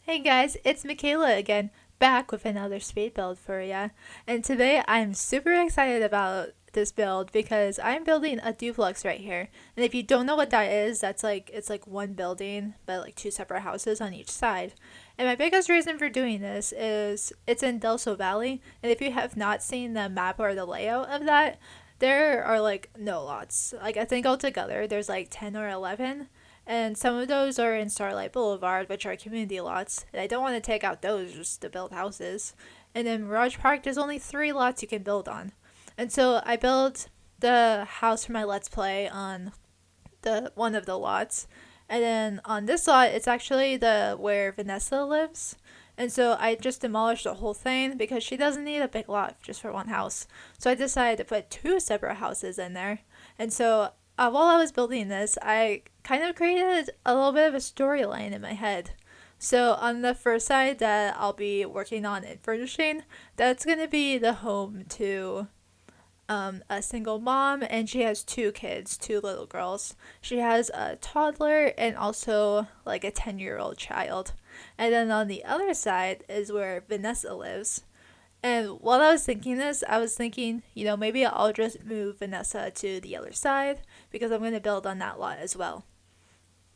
Hey guys, it's Mikaela again, back with another speed build for ya. And today I'm super excited about this build because I'm building a duplex right here. And if you don't know what that is, it's like one building, but like two separate houses on each side. And my biggest reason for doing this is it's in Delso Valley, and if you have not seen the map or the layout of that, there are like no lots. Like I think altogether there's like 10 or 11, and some of those are in Starlight Boulevard, which are community lots. And I don't want to take out those just to build houses. And in Mirage Park, there's only 3 lots you can build on. And so I built the house for my Let's Play on the one of the lots. And then on this lot, it's actually the where Vanessa lives. And so I just demolished the whole thing because she doesn't need a big lot just for one house. So I decided to put 2 separate houses in there. And so while I was building this, I kind of created a little bit of a storyline in my head. So on the first side that I'll be working on and furnishing, that's going to be the home to a single mom, and she has 2 kids, 2 little girls. She has a toddler and also like a 10-year-old child. And then on the other side is where Vanessa lives. And while I was thinking this, I was thinking, maybe I'll just move Vanessa to the other side because I'm going to build on that lot as well.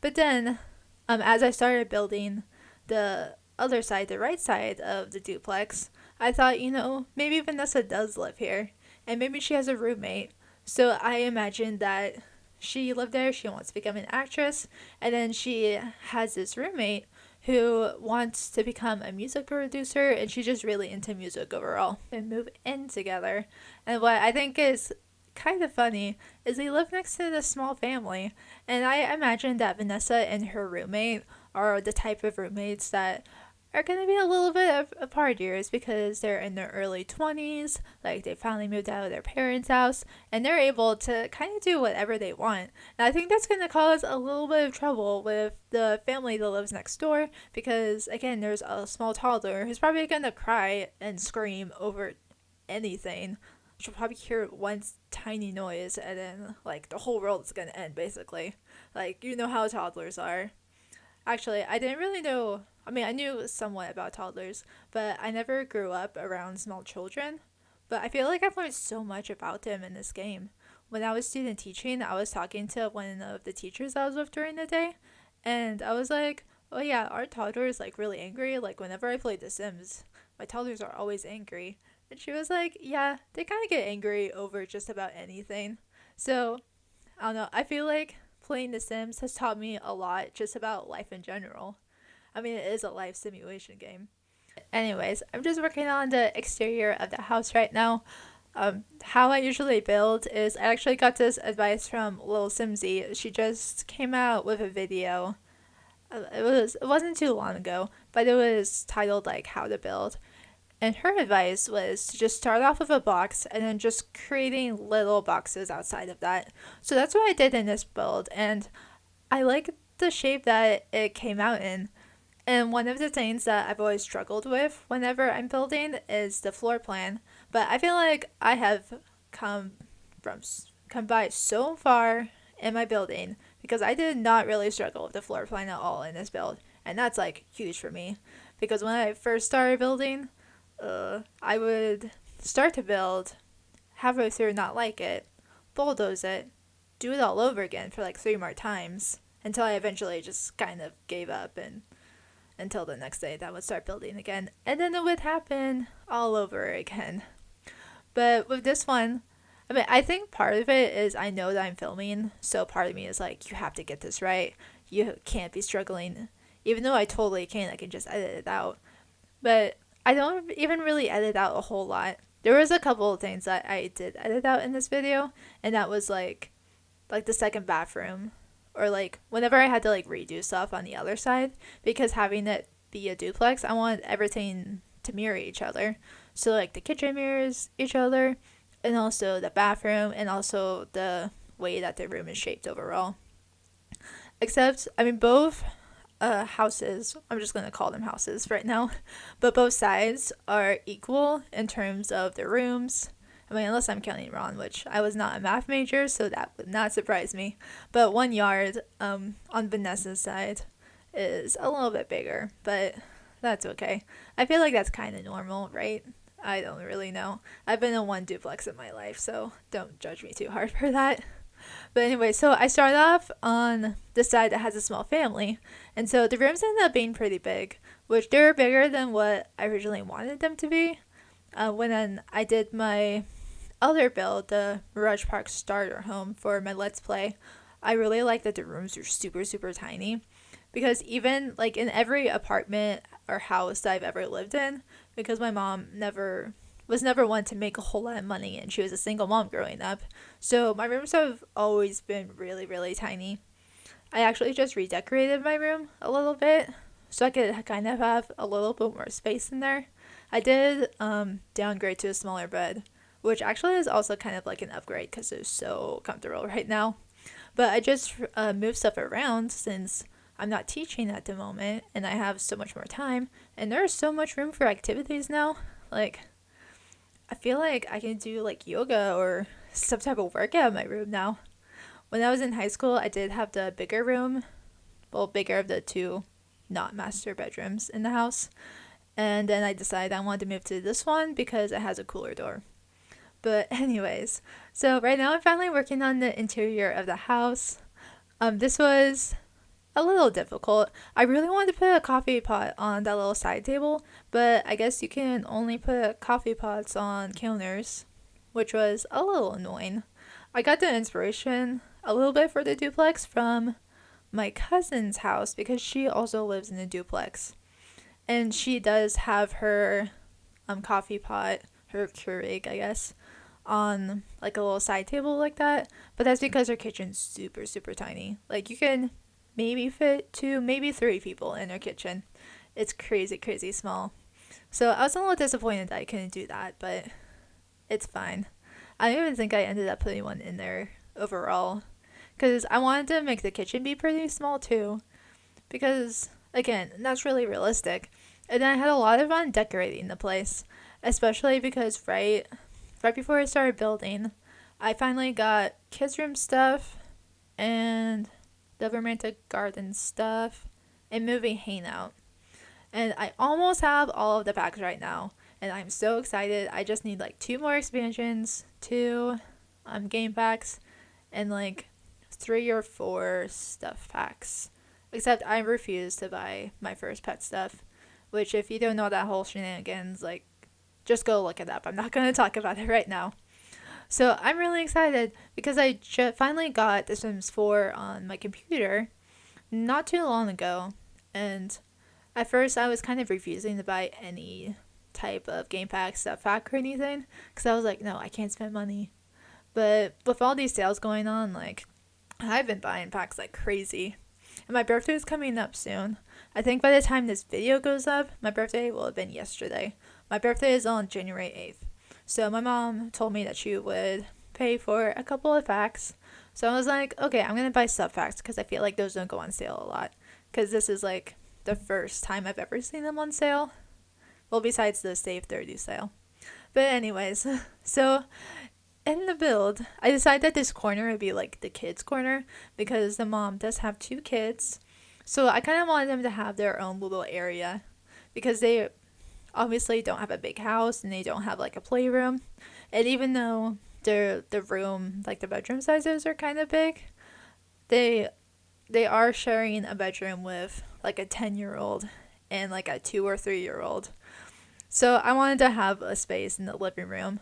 But then, as I started building the other side, the right side of the duplex, I thought, maybe Vanessa does live here, and maybe she has a roommate. So I imagined that she lived there, she wants to become an actress, and then she has this roommate who wants to become a music producer, and she's just really into music overall, and move in together. And what I think is kind of funny is they live next to this small family, and I imagine that Vanessa and her roommate are the type of roommates that are going to be a little bit of partiers because they're in their early 20s, like they finally moved out of their parents' house, and they're able to kind of do whatever they want. And I think that's going to cause a little bit of trouble with the family that lives next door because, again, there's a small toddler who's probably going to cry and scream over anything. She'll probably hear one tiny noise and then, like, the whole world is going to end, basically. Like, you know how toddlers are. Actually, I didn't really know. I mean, I knew somewhat about toddlers, but I never grew up around small children. But I feel like I've learned so much about them in this game. When I was student teaching, I was talking to one of the teachers I was with during the day, and I was like, "Oh yeah, our toddler is like really angry. Like whenever I play The Sims, my toddlers are always angry." And she was like, "Yeah, they kind of get angry over just about anything." So I don't know. I feel like playing The Sims has taught me a lot just about life in general. I mean, it is a life simulation game. Anyways, I'm just working on the exterior of the house right now. How I usually build is I actually got this advice from Lil Simsy. She just came out with a video. It wasn't too long ago, but it was titled like how to build. And her advice was to just start off with a box and then just creating little boxes outside of that. So that's what I did in this build, and I like the shape that it came out in. And one of the things that I've always struggled with whenever I'm building is the floor plan. But I feel like I have come from come by so far in my building because I did not really struggle with the floor plan at all in this build, and that's like huge for me. Because when I first started building, I would start to build, halfway through not like it, bulldoze it, do it all over again for like 3 more times until I eventually just kind of gave up and until the next day that would start building again, and then it would happen all over again. But with this one, I mean, I think part of it is I know that I'm filming, so part of me is like, you have to get this right. You can't be struggling. Even though I totally can, I can just edit it out. But I don't even really edit out a whole lot. There was a couple of things that I did edit out in this video, and that was like the second bathroom, or like whenever I had to like redo stuff on the other side, because having it be a duplex, I want everything to mirror each other. So like the kitchen mirrors each other, and also the bathroom, and also the way that the room is shaped overall. Except, I mean, both houses, I'm just going to call them houses right now, but both sides are equal in terms of the rooms. I mean, unless I'm counting Ron, which I was not a math major, so that would not surprise me. But 1 yard on Vanessa's side is a little bit bigger, but That's okay. I feel like that's kind of normal, right? I don't really know. I've been in one duplex in my life, so don't judge me too hard for that. But anyway, so I started off on the side that has a small family, and so the rooms ended up being pretty big, which they were bigger than what I originally wanted them to be. When I did my other build, the Mirage Park starter home for my Let's Play, I really like that the rooms are super, super tiny. Because even like in every apartment or house that I've ever lived in, because my mom never one to make a whole lot of money and she was a single mom growing up. So my rooms have always been really, really tiny. I actually just redecorated my room a little bit so I could kind of have a little bit more space in there. I did downgrade to a smaller bed, which actually is also kind of like an upgrade because it's so comfortable right now. But I just moved stuff around since I'm not teaching at the moment and I have so much more time and there's so much room for activities now. Like, I feel like I can do like yoga or some type of workout in my room now. When I was in high school, I did have the bigger room, well, bigger of the two not master bedrooms in the house. And then I decided I wanted to move to this one because it has a cooler door. But anyways, so right now I'm finally working on the interior of the house. This was a little difficult. I really wanted to put a coffee pot on that little side table, but I guess you can only put coffee pots on counters, which was a little annoying. I got the inspiration a little bit for the duplex from my cousin's house because she also lives in a duplex. And she does have her coffee pot, her Keurig, I guess, on like a little side table like that. But that's because her kitchen's super, super tiny. Like you can maybe fit 2, maybe 3 people in her kitchen. It's crazy, crazy small. So I was a little disappointed that I couldn't do that, but it's fine. I don't even think I ended up putting one in there overall. Because I wanted to make the kitchen be pretty small too. Because, again, that's really realistic. And I had a lot of fun decorating the place. Especially because right before I started building, I finally got kids' room stuff and the romantic garden stuff and movie hangout. And I almost have all of the packs right now. And I'm so excited. I just need like 2 more expansions, 2 game packs, and like 3 or 4 stuff packs. Except I refuse to buy my first pet stuff. Which if you don't know that whole shenanigans, like just go look it up. I'm not going to talk about it right now. So I'm really excited because I finally got The Sims 4 on my computer not too long ago. And at first I was kind of refusing to buy any type of game pack, stuff pack, or anything. Because I was like, no, I can't spend money. But with all these sales going on, like, I've been buying packs like crazy. And my birthday is coming up soon. I think by the time this video goes up, my birthday will have been yesterday. My birthday is on January 8th. So my mom told me that she would pay for a couple of packs. So I was like, okay, I'm going to buy sub packs because I feel like those don't go on sale a lot. Because this is like the first time I've ever seen them on sale. Well, besides the Save 30 sale. But anyways, so in the build, I decided that this corner would be like the kids' corner because the mom does have 2 kids. So I kind of wanted them to have their own little area because they obviously don't have a big house and they don't have like a playroom. And even though the room, like the bedroom sizes are kind of big, they are sharing a bedroom with like a 10-year-old and like a 2 or 3-year-old. So I wanted to have a space in the living room.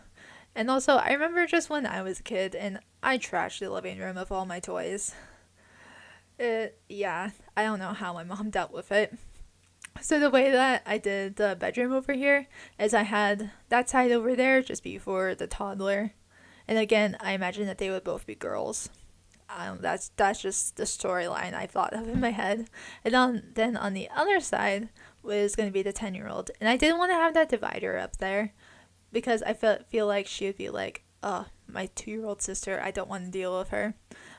And also, I remember just when I was a kid and I trashed the living room of all my toys. Yeah, I don't know how my mom dealt with it. So the way that I did the bedroom over here is I had that side over there just before the toddler. And again, I imagine that they would both be girls. That's just the storyline I thought of in my head. And then on the other side was going to be the 10-year-old. And I didn't want to have that divider up there because I feel like she would be like, oh, my 2-year-old sister, I don't want to deal with her.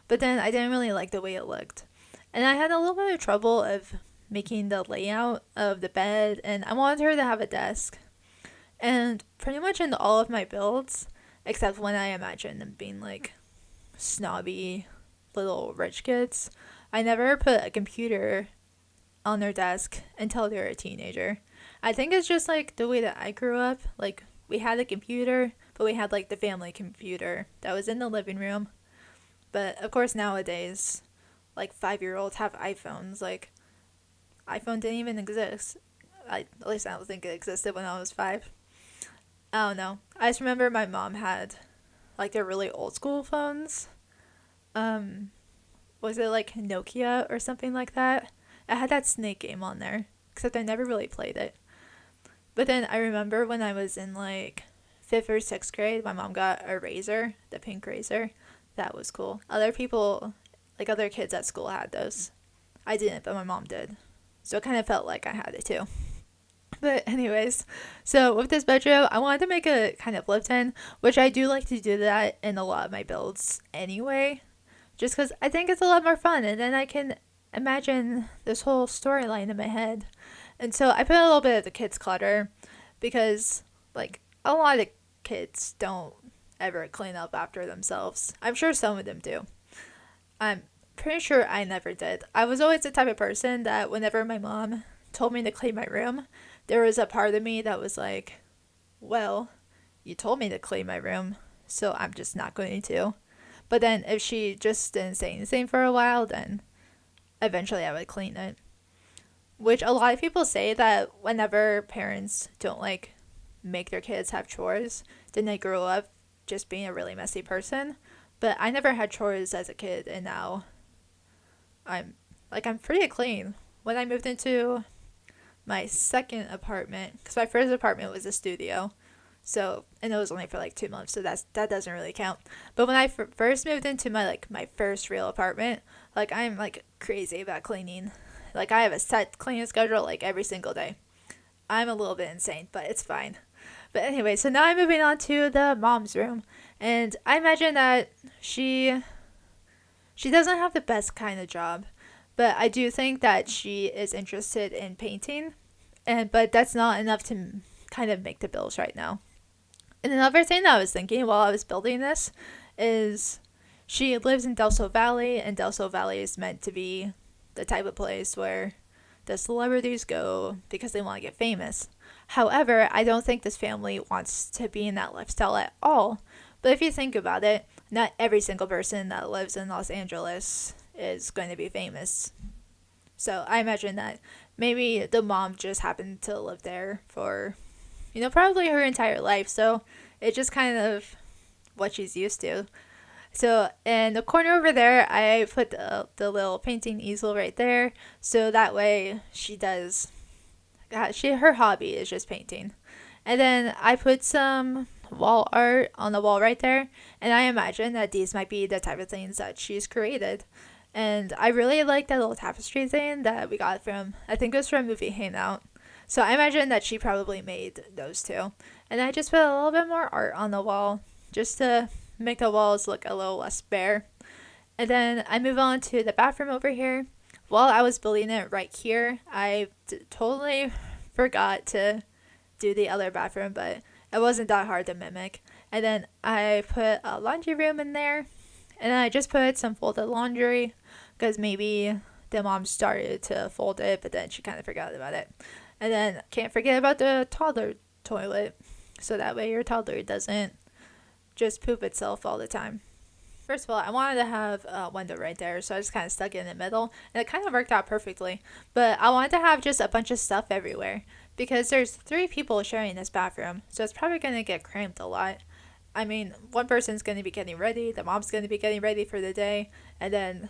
But then I didn't really like the way it looked. And I had a little bit of trouble of making the layout of the bed, and I wanted her to have a desk. And pretty much in all of my builds, except when I imagine them being like snobby little rich kids, I never put a computer on their desk until they were a teenager. I think it's just like the way that I grew up. Like, we had a computer, but we had like the family computer that was in the living room. But of course, nowadays, like 5-year-olds have iPhones. Like, iPhone didn't even exist. At least I don't think it existed when I was 5. I don't know. I just remember my mom had like their really old school phones. Was it like Nokia or something like that? It had that Snake game on there, except I never really played it. But then I remember when I was in like 5th or 6th grade, my mom got a razor, the pink razor. That was cool. Other people, like other kids at school, had those. I didn't, but my mom did. So it kind of felt like I had it too. But anyways, so with this bedroom, I wanted to make a kind of live-in, which I do like to do that in a lot of my builds anyway, just because I think it's a lot more fun, and then I can imagine this whole storyline in my head. And so I put a little bit of the kids clutter because, like, a lot of kids don't ever clean up after themselves. I'm sure some of them do. I'm pretty sure I never did. I was always the type of person that whenever my mom told me to clean my room, there was a part of me that was like, well, you told me to clean my room, so I'm just not going to. But then if she just didn't say anything for a while, then eventually I would clean it. Which a lot of people say that whenever parents don't like make their kids have chores, then they grow up just being a really messy person. But I never had chores as a kid, and now I'm pretty clean. When I moved into my second apartment, because my first apartment was a studio, so, and it was only for like 2 months, so that doesn't really count. But when I first moved into my first real apartment, like, I'm like crazy about cleaning. Like, I have a set cleaning schedule like every single day. I'm a little bit insane, but it's fine. But anyway, so now I'm moving on to the mom's room, and I imagine that she doesn't have the best kind of job, but I do think that she is interested in painting, but that's not enough to kind of make the bills right now. And another thing that I was thinking while I was building this is she lives in Delso Valley, and Delso Valley is meant to be the type of place where the celebrities go because they want to get famous. However, I don't think this family wants to be in that lifestyle at all. But if you think about it, not every single person that lives in Los Angeles is going to be famous. So I imagine that maybe the mom just happened to live there for, probably her entire life. So it's just kind of what she's used to. So in the corner over there, I put the little painting easel right there. So that way her hobby is just painting. And then I put some wall art on the wall right there. And I imagine that these might be the type of things that she's created. And I really like that little tapestry thing that we got from, I think it was from movie Hangout. So I imagine that she probably made those too. And I just put a little bit more art on the wall just to make the walls look a little less bare. And then I move on to the bathroom over here. While I was building it right here, I totally forgot to do the other bathroom, but it wasn't that hard to mimic. And then I put a laundry room in there, and I just put some folded laundry because maybe the mom started to fold it, but then she kind of forgot about it. And then can't forget about the toddler toilet, so that way your toddler doesn't just poop itself all the time. First of all, I wanted to have a window right there, so I just kind of stuck it in the middle, and it kind of worked out perfectly. But I wanted to have just a bunch of stuff everywhere, because there's 3 people sharing this bathroom, so it's probably going to get cramped a lot. I mean, one person's going to be getting ready, the mom's going to be getting ready for the day, and then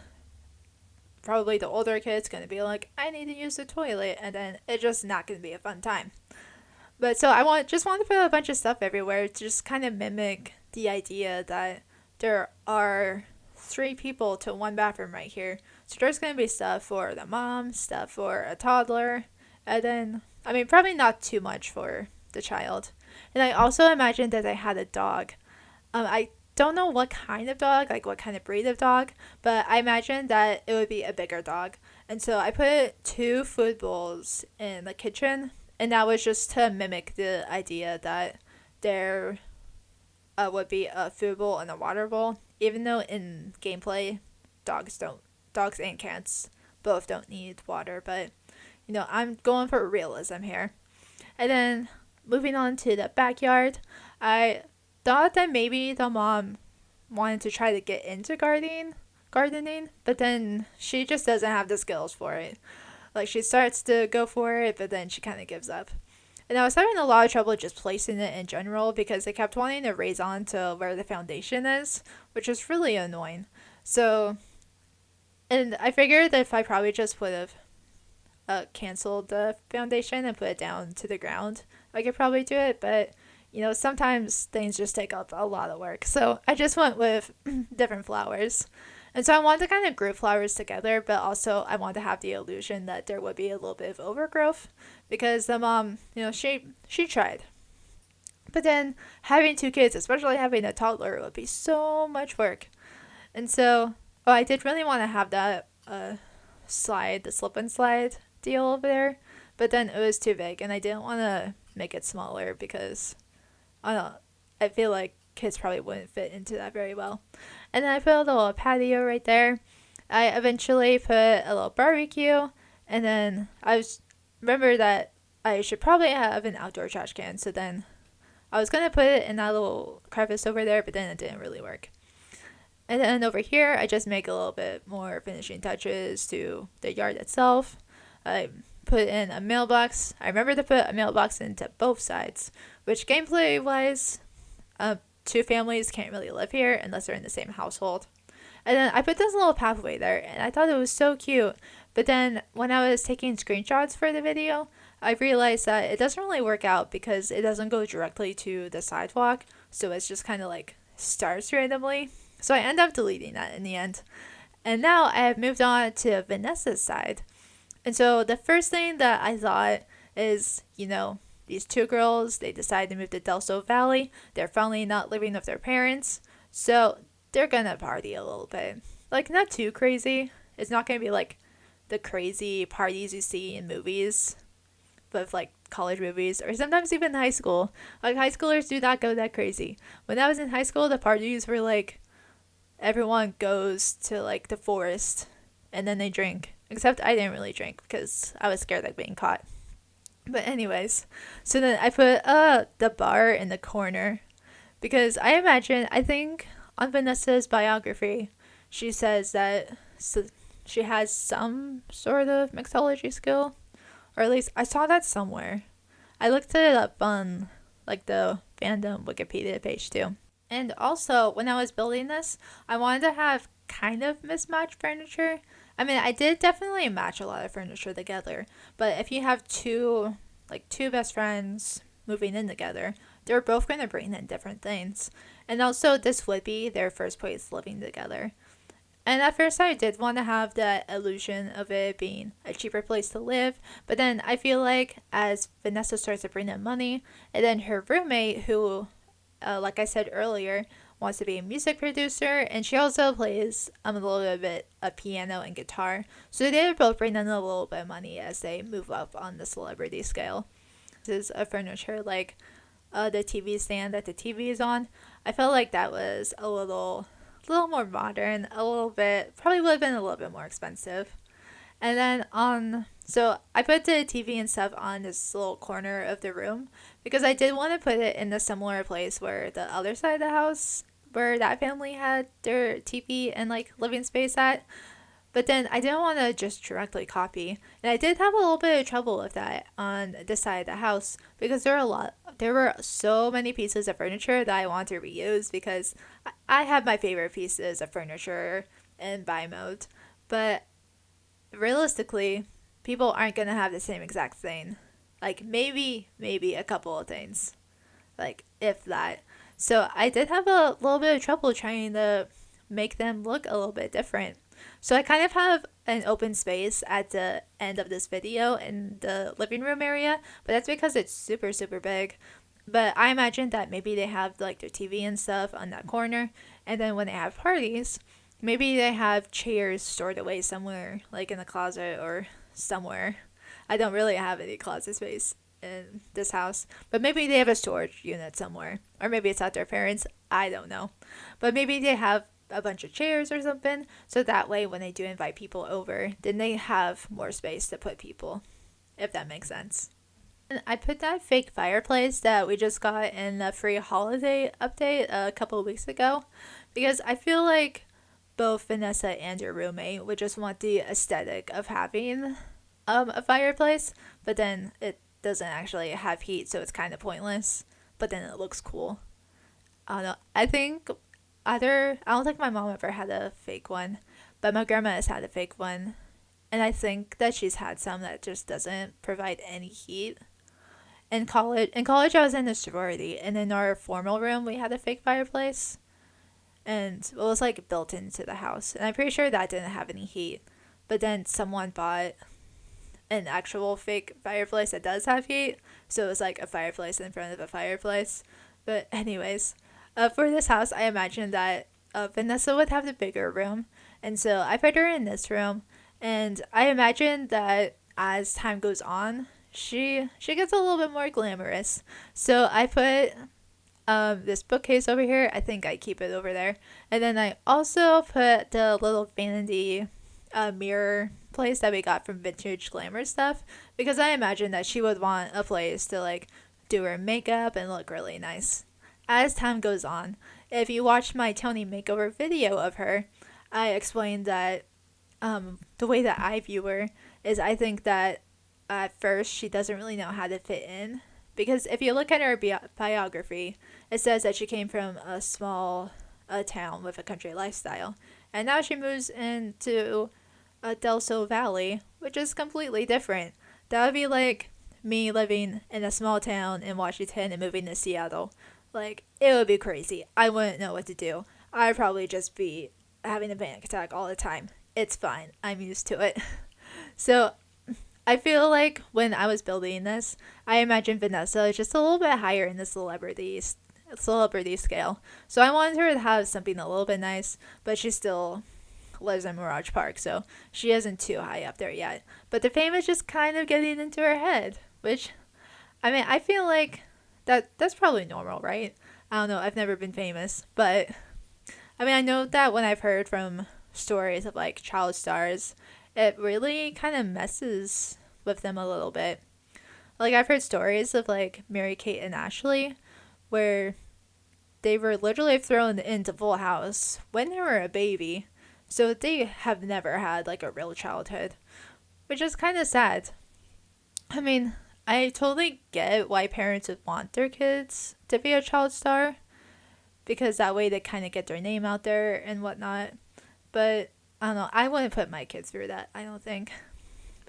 probably the older kid's going to be like, I need to use the toilet, and then it's just not going to be a fun time. But so I just want to put a bunch of stuff everywhere to just kind of mimic the idea that there are 3 people to 1 bathroom right here. So there's going to be stuff for the mom, stuff for a toddler, and then, I mean, probably not too much for the child. And I also imagined that I had a dog. I don't know what kind of dog, like what kind of breed of dog, but I imagined that it would be a bigger dog. And so I put 2 food bowls in the kitchen, and that was just to mimic the idea that there would be a food bowl and a water bowl, even though in gameplay dogs and cats both don't need water, but I'm going for realism here. And then moving on to the backyard, I thought that maybe the mom wanted to try to get into gardening, but then she just doesn't have the skills for it. Like she starts to go for it, but then she kind of gives up. And I was having a lot of trouble just placing it in general because they kept wanting to raise on to where the foundation is, which is really annoying. So, and I figured that if I probably just would have canceled the foundation and put it down to the ground, I could probably do it. But sometimes things just take up a lot of work. So I just went with different flowers. And so I wanted to kind of group flowers together, but also I wanted to have the illusion that there would be a little bit of overgrowth because the mom, she tried. But then having two kids, especially having a toddler, would be so much work. And so, I did really want to have that slide, the slip and slide deal over there, but then it was too big and I didn't want to make it smaller because I don't know, I feel like kids probably wouldn't fit into that very well. And then I put a little patio right there. I eventually put a little barbecue, and then remember that I should probably have an outdoor trash can. So then I was gonna put it in that little crevice over there, but then it didn't really work. And then over here, I just make a little bit more finishing touches to the yard itself. I put in a mailbox. I remember to put a mailbox into both sides, which gameplay wise, two families can't really live here unless they're in the same household. And then I put this little pathway there, and I thought it was so cute. But then when I was taking screenshots for the video, I realized that it doesn't really work out because it doesn't go directly to the sidewalk. So it's just kind of like starts randomly. So I end up deleting that in the end. And now I have moved on to Vanessa's side. And so the first thing that I thought is, these two girls, they decide to move to Del Sol Valley. They're finally not living with their parents. So they're going to party a little bit. Like, not too crazy. It's not going to be like the crazy parties you see in movies, but like college movies or sometimes even high school. Like, high schoolers do not go that crazy. When I was in high school, the parties were like everyone goes to like the forest and then they drink. Except I didn't really drink because I was scared of being caught. But anyways, so then I put the bar in the corner because I think on Vanessa's biography, she says that she has some sort of mixology skill, or at least I saw that somewhere. I looked it up on like the fandom Wikipedia page too. And also, when I was building this, I wanted to have kind of mismatched furniture. I mean, I did definitely match a lot of furniture together, but if you have two best friends moving in together, they're both going to bring in different things. And also, this would be their first place living together. And at first, I did want to have that illusion of it being a cheaper place to live, but then I feel like as Vanessa starts to bring in money, and then her roommate, who, like I said earlier, wants to be a music producer, and she also plays a little bit of piano and guitar. So they both bring in a little bit of money as they move up on the celebrity scale. This is a furniture like the TV stand that the TV is on. I felt like that was a little more modern, probably would have been a little bit more expensive. And then so I put the TV and stuff on this little corner of the room because I did want to put it in a similar place where the other side of the house, where that family had their TV and like living space at. But then I didn't want to just directly copy. And I did have a little bit of trouble with that on this side of the house because there were so many pieces of furniture that I want to reuse because I have my favorite pieces of furniture in buy mode. But realistically, people aren't going to have the same exact thing. Like maybe a couple of things. Like if that. So I did have a little bit of trouble trying to make them look a little bit different. So I kind of have an open space at the end of this video in the living room area, but that's because it's super, super big. But I imagine that maybe they have like their TV and stuff on that corner, and then when they have parties, maybe they have chairs stored away somewhere, like in the closet or somewhere. I don't really have any closet space in this house, but maybe they have a storage unit somewhere, or maybe it's at their parents'. I don't know, but maybe they have a bunch of chairs or something, so that way when they do invite people over, then they have more space to put people. if that makes sense. And I put that fake fireplace that we just got in the free holiday update a couple of weeks ago because I feel like both Vanessa and your roommate would just want the aesthetic of having a fireplace, but then it doesn't actually have heat, so it's kind of pointless. But then it looks cool. I don't know. I don't think my mom ever had a fake one, but my grandma has had a fake one, and I think that she's had some that just doesn't provide any heat. In college, I was in a sorority, and in our formal room, we had a fake fireplace, and it was like built into the house, and I'm pretty sure that didn't have any heat. But then someone bought an actual fake fireplace that does have heat, so it was like a fireplace in front of a fireplace. But anyways, for this house, I imagined that Vanessa would have the bigger room, and so I put her in this room, and I imagined that as time goes on, she gets a little bit more glamorous. So I put this bookcase over here. I think I keep it over there, and then I also put the little vanity mirror place that we got from Vintage Glamour Stuff because I imagine that she would want a place to like do her makeup and look really nice. As time goes on, if you watch my Tony makeover video of her, I explained that the way that I view her is I think that at first she doesn't really know how to fit in because if you look at her biography, it says that she came from a small town with a country lifestyle, and now she moves into Del Sol Valley, which is completely different. That would be like me living in a small town in Washington and moving to Seattle. Like, it would be crazy. I wouldn't know what to do. I'd probably just be having a panic attack all the time. It's fine. I'm used to it. So, I feel like when I was building this, I imagined Vanessa just a little bit higher in the celebrity scale. So I wanted her to have something a little bit nice, but she still lives in Mirage Park, so she isn't too high up there yet. But the fame is just kind of getting into her head, which, I mean, I feel like that's probably normal, right? I don't know, I've never been famous, but I mean, I know that when I've heard from stories of like child stars, it really kind of messes with them a little bit. Like, I've heard stories of like Mary-Kate and Ashley where they were literally thrown into Full House when they were a baby. So they have never had like a real childhood, which is kind of sad. I mean, I totally get why parents would want their kids to be a child star because that way they kind of get their name out there and whatnot. But I don't know, I wouldn't put my kids through that, I don't think.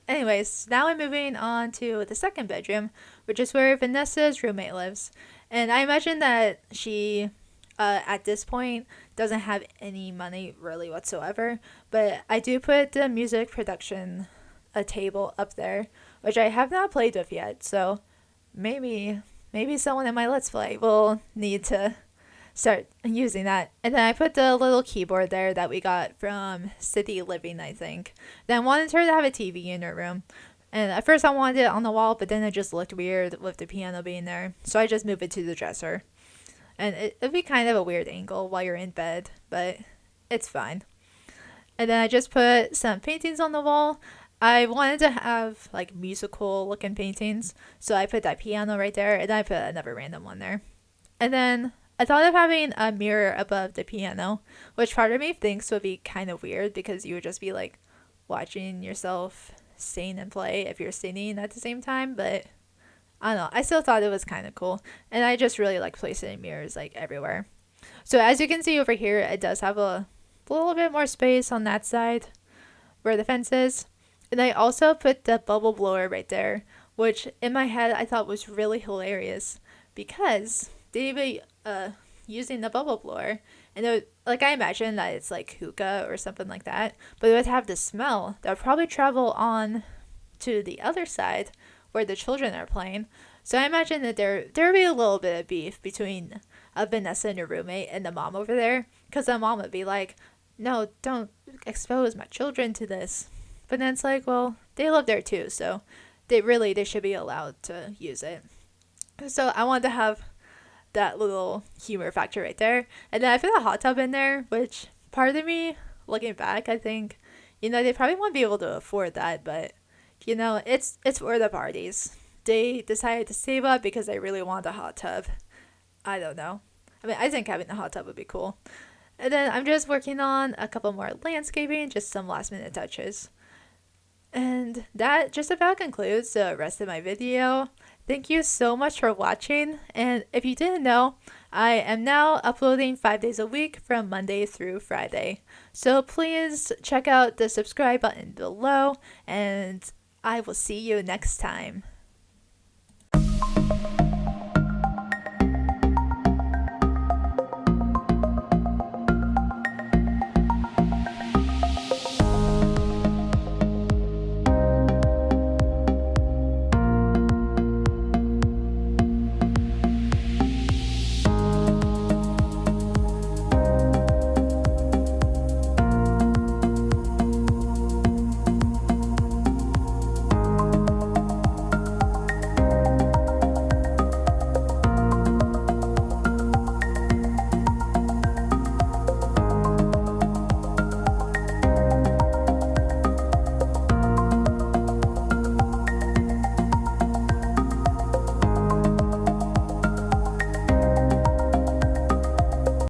Anyways, now I'm moving on to the second bedroom, which is where Vanessa's roommate lives. And I imagine that she, at this point, doesn't have any money really whatsoever. But I do put the music production table up there, which I have not played with yet. So maybe someone in my Let's Play will need to start using that. And then I put the little keyboard there that we got from City Living, I think. Then I wanted her to have a TV in her room. And at first I wanted it on the wall, but then it just looked weird with the piano being there. So I just moved it to the dresser. And it'd be kind of a weird angle while you're in bed, but it's fine. And then I just put some paintings on the wall. I wanted to have like musical looking paintings, so I put that piano right there, and I put another random one there. And then I thought of having a mirror above the piano, which part of me thinks would be kind of weird because you would just be like watching yourself sing and play if you're singing at the same time, but I don't know. I still thought it was kind of cool, and I just really like placing mirrors like everywhere. So as you can see over here, it does have a little bit more space on that side where the fence is. And I also put the bubble blower right there, which in my head I thought was really hilarious because they be using the bubble blower, and it would, like, I imagine that it's like hookah or something like that, but it would have the smell that would probably travel on to the other side where the children are playing. So I imagine that there would be a little bit of beef between Vanessa and her roommate and the mom over there, because the mom would be like, no, don't expose my children to this. But then it's like, well, they live there too, so they should be allowed to use it. So I wanted to have that little humor factor right there. And then I put a hot tub in there, which part of me, looking back, I think, they probably won't be able to afford that, but You know, it's for the parties. They decided to save up because they really want a hot tub. I don't know. I mean, I think having a hot tub would be cool. And then I'm just working on a couple more landscaping, just some last minute touches. And that just about concludes the rest of my video. Thank you so much for watching. And if you didn't know, I am now uploading 5 days a week from Monday through Friday. So please check out the subscribe button below, and I will see you next time.